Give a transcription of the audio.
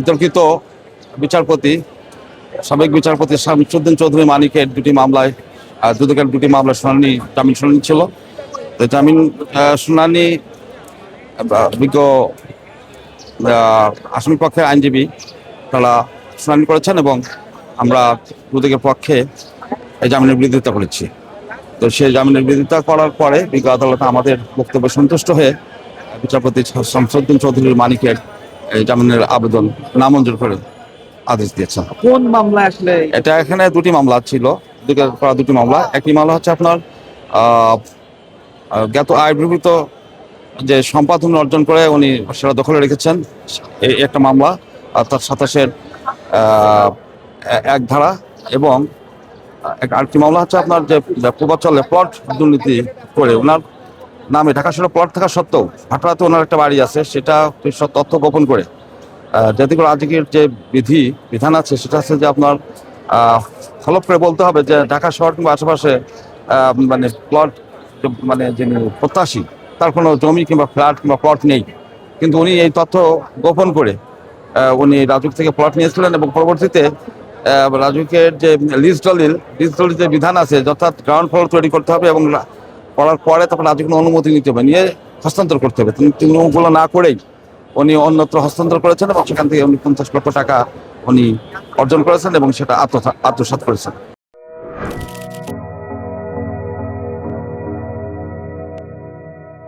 বিতর্কিত বিচারপতি সাবেক বিচারপতি শামসুদ্দিন চৌধুরী মানিকের দুটি মামলায় দুদকের দুটি মামলার জামিন শুনানি ছিল। তো জামিন শুনানি বিজ্ঞ আসামি পক্ষের আইনজীবী তারা শুনানি করেছেন এবং আমরা দুদকের পক্ষে এই জামিনের বিরোধিতা করেছি। তো সেই জামিনের বিরোধিতা করার পরে বিজ্ঞ আদালত আমাদের বক্তব্য সন্তুষ্ট হয়ে বিচারপতি শামসুদ্দিন চৌধুরী মানিকের এই জামিনের আবেদন নামঞ্জুর করে আদেশ দিয়েছেন। কোন মামলা আসলে এটা এখানে দুটি মামলা ছিল, দুটি মামলা। একটি মামলা হচ্ছে আপনার জ্ঞাত আয় বহির্ভূত যে সম্পাদন অর্জন করে উনি সেটা দখলে রেখেছেন, এই একটা মামলা অর্থাৎ 27-এর 1 ধারা। এবং আরেকটি মামলা হচ্ছে আপনার যে পূর্বাঞ্চলে প্লট দুর্নীতি করে ওনার নামে ঢাকা শহরে প্লট থাকা সত্ত্বেও ভাটারাতে ওনার একটা বাড়ি আছে, সেটা তথ্য গোপন করে যাতে করে আজকের যে বিধান আছে সেটা হচ্ছে যে আপনার ফলপ করে বলতে হবে যে ঢাকা শহর কিংবা আশেপাশে মানে প্লট মানে যিনি প্রত্যাশী তার কোনো জমি কিংবা ফ্ল্যাট কিংবা প্লট নেই, কিন্তু উনি এই তথ্য গোপন করে উনি রাজুক থেকে প্লট নিয়েছিলেন এবং পরবর্তীতে রাজুকের যে লিজ দলিল যে বিধান আছে অর্থাৎ গ্রাউন্ড ফ্লোর তৈরি করতে হবে এবং করার পরে তখন রাজুকের অনুমতি নিতে হবে, নিয়ে হস্তান্তর করতে হবে। তিনি ওগুলো না করেই উনি অন্যত্র হস্তান্তর করেছেন এবং সেখান থেকে উনি 50 লক্ষ টাকা উনি অর্জন করেছেন এবং সেটা আত্মসাৎ করেছেন।